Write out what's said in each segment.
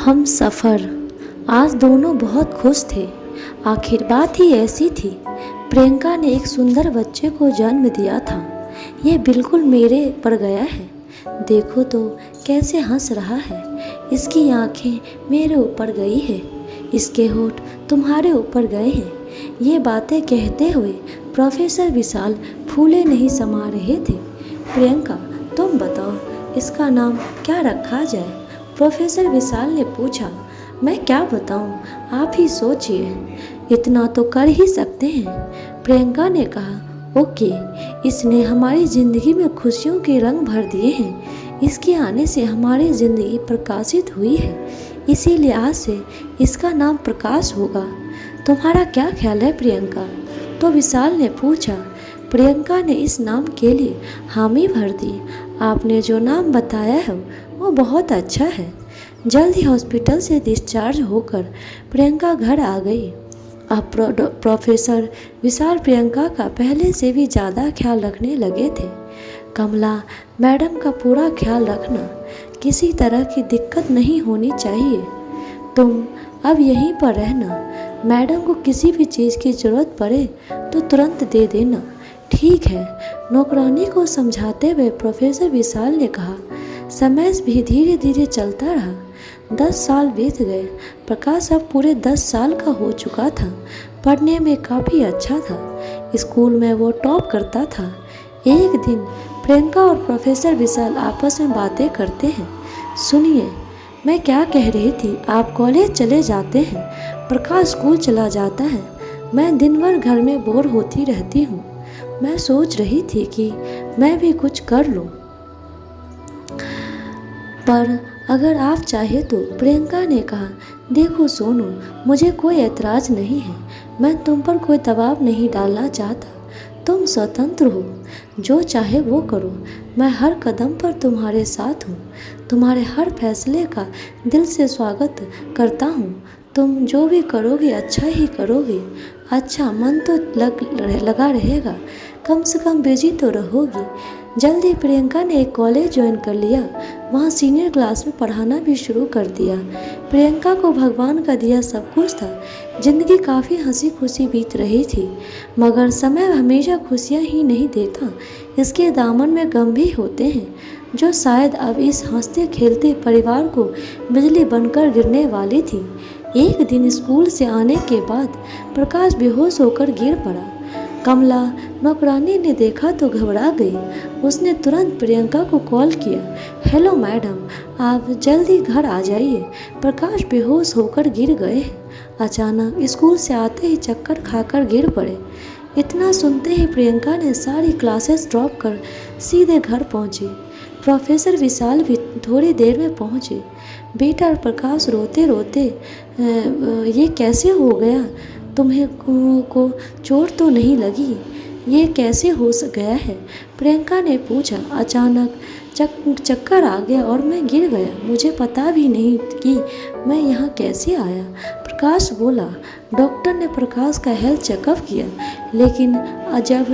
हम सफ़र। आज दोनों बहुत खुश थे। आखिर बात ही ऐसी थी। प्रियंका ने एक सुंदर बच्चे को जन्म दिया था। ये बिल्कुल मेरे पर गया है। देखो तो कैसे हंस रहा है। इसकी आंखें मेरे ऊपर गई है, इसके होठ तुम्हारे ऊपर गए हैं। ये बातें कहते हुए प्रोफेसर विशाल फूले नहीं समा रहे थे। प्रियंका, तुम बताओ इसका नाम क्या रखा जाए? प्रोफेसर विशाल ने पूछा। मैं क्या बताऊं, आप ही सोचिए। इतना तो कर ही सकते हैं, प्रियंका ने कहा। ओके, इसने हमारी ज़िंदगी में खुशियों के रंग भर दिए हैं। इसके आने से हमारी ज़िंदगी प्रकाशित हुई है, इसीलिए आज से इसका नाम प्रकाश होगा। तुम्हारा क्या ख्याल है प्रियंका? तो विशाल ने पूछा। प्रियंका ने इस नाम के लिए हामी भर दी। आपने जो नाम बताया है वो बहुत अच्छा है। जल्द ही हॉस्पिटल से डिस्चार्ज होकर प्रियंका घर आ गई। अब प्रोफेसर विशाल प्रियंका का पहले से भी ज़्यादा ख्याल रखने लगे थे। कमला मैडम का पूरा ख्याल रखना, किसी तरह की दिक्कत नहीं होनी चाहिए। तुम अब यहीं पर रहना। मैडम को किसी भी चीज़ की ज़रूरत पड़े तो तुरंत दे देना, ठीक है? नौकरानी को समझाते हुए प्रोफेसर विशाल ने कहा। समय भी धीरे धीरे चलता रहा। 10 साल बीत गए। प्रकाश अब पूरे 10 साल का हो चुका था। पढ़ने में काफ़ी अच्छा था। स्कूल में वो टॉप करता था। एक दिन प्रियंका और प्रोफेसर विशाल आपस में बातें करते हैं। सुनिए, मैं क्या कह रही थी, आप कॉलेज चले जाते हैं, प्रकाश स्कूल चला जाता है। मैं दिन भर घर में बोर होती रहती हूँ। मैं सोच रही थी कि मैं भी कुछ कर लूँ, पर अगर आप चाहे तो, प्रियंका ने कहा। देखो सोनू, मुझे कोई ऐतराज़ नहीं है। मैं तुम पर कोई दबाव नहीं डालना चाहता। तुम स्वतंत्र हो, जो चाहे वो करो। मैं हर कदम पर तुम्हारे साथ हूँ। तुम्हारे हर फैसले का दिल से स्वागत करता हूँ। तुम जो भी करोगे अच्छा ही करोगे। अच्छा, मन तो लगा रहेगा, कम से कम बिजी तो रहोगी। जल्दी प्रियंका ने एक कॉलेज ज्वाइन कर लिया। वहाँ सीनियर क्लास में पढ़ाना भी शुरू कर दिया। प्रियंका को भगवान का दिया सब कुछ था। जिंदगी काफ़ी हंसी खुशी बीत रही थी, मगर समय हमेशा खुशियाँ ही नहीं देता। इसके दामन में गम भी होते हैं, जो शायद अब इस हंसते खेलते परिवार को बिजली बनकर गिरने वाली थी। एक दिन स्कूल से आने के बाद प्रकाश बेहोश होकर गिर पड़ा। कमला नौकरानी ने देखा तो घबरा गई। उसने तुरंत प्रियंका को कॉल किया। हेलो मैडम, आप जल्दी घर आ जाइए, प्रकाश बेहोश होकर गिर गए हैं। अचानक स्कूल से आते ही चक्कर खाकर गिर पड़े। इतना सुनते ही प्रियंका ने सारी क्लासेस ड्रॉप कर सीधे घर पहुंची। प्रोफेसर विशाल भी थोड़ी देर में पहुंचे। बेटा प्रकाश रोते रोते, ये कैसे हो गया? तुम्हें को चोट तो नहीं लगी? ये कैसे हो गया है? प्रियंका ने पूछा। अचानक चक्कर आ गया और मैं गिर गया। मुझे पता भी नहीं कि मैं यहाँ कैसे आया, प्रकाश बोला। डॉक्टर ने प्रकाश का हेल्थ चेकअप किया, लेकिन जब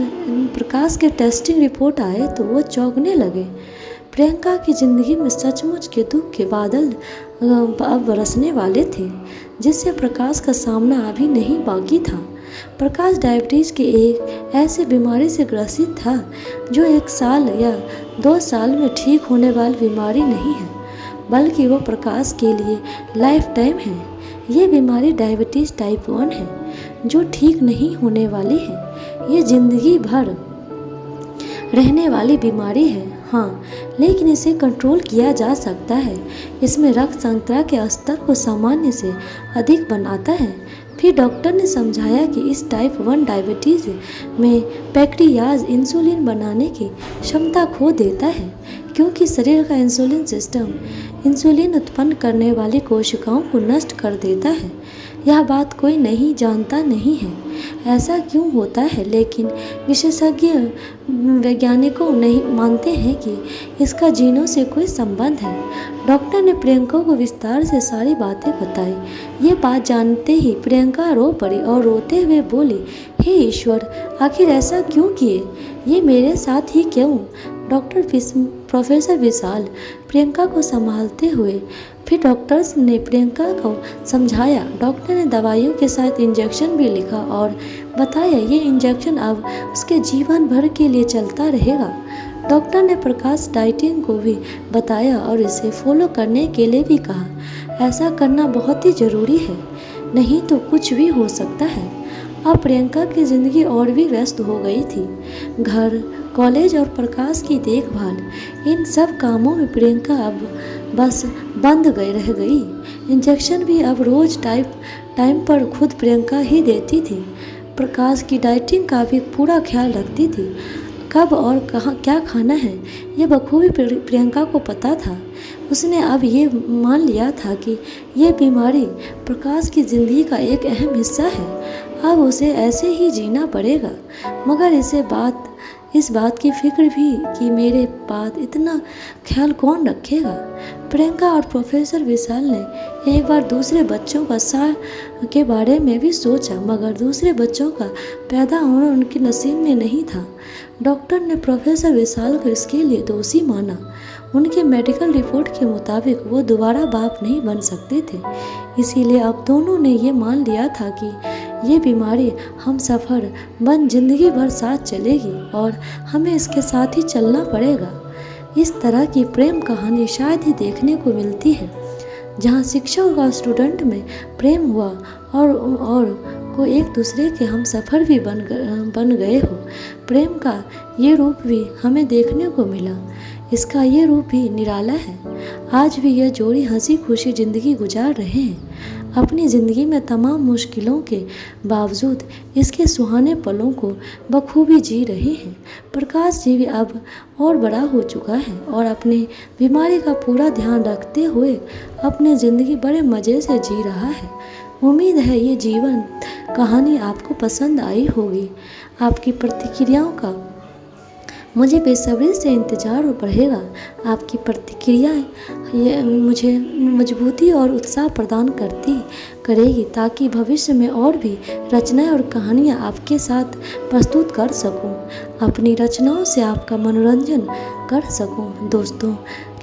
प्रकाश के टेस्टिंग रिपोर्ट आए तो वो चौंकने लगे। प्रियंका की ज़िंदगी में सचमुच के दुख के बादल अब बरसने वाले थे, जिससे प्रकाश का सामना अभी नहीं बाकी था। प्रकाश डायबिटीज़ के एक ऐसी बीमारी से ग्रसित था जो 1 साल या 2 साल में ठीक होने वाली बीमारी नहीं है, बल्कि वो प्रकाश के लिए लाइफ टाइम है। ये बीमारी डायबिटीज़ टाइप 1 है, जो ठीक नहीं होने वाली है। ये ज़िंदगी भर रहने वाली बीमारी है। हाँ, लेकिन इसे कंट्रोल किया जा सकता है। इसमें रक्त शर्करा के स्तर को सामान्य से अधिक बनाता है। फिर डॉक्टर ने समझाया कि इस टाइप 1 डायबिटीज़ में पैंक्रियाज इंसुलिन बनाने की क्षमता खो देता है, क्योंकि शरीर का इंसुलिन सिस्टम इंसुलिन उत्पन्न करने वाली कोशिकाओं को नष्ट कर देता है। यह बात कोई नहीं जानता नहीं है ऐसा क्यों होता है, लेकिन विशेषज्ञ वैज्ञानिकों नहीं मानते हैं कि इसका जीनों से कोई संबंध है। डॉक्टर ने प्रियंका को विस्तार से सारी बातें बताई। ये बात जानते ही प्रियंका रो पड़ी और रोते हुए बोली, हे ईश्वर, आखिर ऐसा क्यों किए? ये मेरे साथ ही क्यों? प्रोफेसर विशाल प्रियंका को संभालते हुए फिर डॉक्टर्स ने प्रियंका को समझाया। डॉक्टर ने दवाइयों के साथ इंजेक्शन भी लिखा और बताया ये इंजेक्शन अब उसके जीवन भर के लिए चलता रहेगा। डॉक्टर ने प्रकाश डाइटिंग को भी बताया और इसे फॉलो करने के लिए भी कहा। ऐसा करना बहुत ही ज़रूरी है, नहीं तो कुछ भी हो सकता है। अब प्रियंका की ज़िंदगी और भी व्यस्त हो गई थी। घर, कॉलेज और प्रकाश की देखभाल, इन सब कामों में प्रियंका अब बस बंद रह गई। इंजेक्शन भी अब रोज़ टाइम पर खुद प्रियंका ही देती थी। प्रकाश की डाइटिंग का भी पूरा ख्याल रखती थी। कब और कहाँ क्या खाना है ये बखूबी प्रियंका को पता था। उसने अब ये मान लिया था कि ये बीमारी प्रकाश की ज़िंदगी का एक अहम हिस्सा है। अब उसे ऐसे ही जीना पड़ेगा, मगर इस बात की फिक्र भी कि मेरे बाद इतना ख्याल कौन रखेगा। प्रियंका और प्रोफेसर विशाल ने एक बार दूसरे बच्चों के बारे में भी सोचा, मगर दूसरे बच्चों का पैदा होना उनके नसीब में नहीं था। डॉक्टर ने प्रोफेसर विशाल को इसके लिए दोषी माना। उनके मेडिकल रिपोर्ट के मुताबिक वो दोबारा बाप नहीं बन सकते थे। इसीलिए अब दोनों ने ये मान लिया था कि ये बीमारी हम सफ़र बन जिंदगी भर साथ चलेगी और हमें इसके साथ ही चलना पड़ेगा। इस तरह की प्रेम कहानी शायद ही देखने को मिलती है, जहाँ शिक्षक और स्टूडेंट में प्रेम हुआ और को एक दूसरे के हम सफ़र भी बन गए हो। प्रेम का ये रूप भी हमें देखने को मिला। इसका ये रूप भी निराला है। आज भी यह जोड़ी हंसी खुशी ज़िंदगी गुजार रहे हैं। अपनी ज़िंदगी में तमाम मुश्किलों के बावजूद इसके सुहाने पलों को बखूबी जी रहे हैं। प्रकाश जी भी अब और बड़ा हो चुका है और अपनी बीमारी का पूरा ध्यान रखते हुए अपनी ज़िंदगी बड़े मज़े से जी रहा है। उम्मीद है ये जीवन कहानी आपको पसंद आई होगी। आपकी प्रतिक्रियाओं का मुझे बेसब्री से इंतज़ार रहेगा। आपकी प्रतिक्रियाएं ये मुझे मजबूती और उत्साह प्रदान करेगी ताकि भविष्य में और भी रचनाएं और कहानियां आपके साथ प्रस्तुत कर सकूं, अपनी रचनाओं से आपका मनोरंजन कर सकूं। दोस्तों,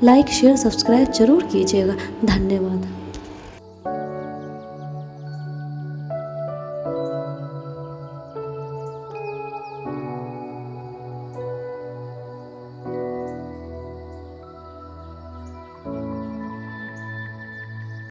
लाइक शेयर सब्सक्राइब जरूर कीजिएगा। धन्यवाद।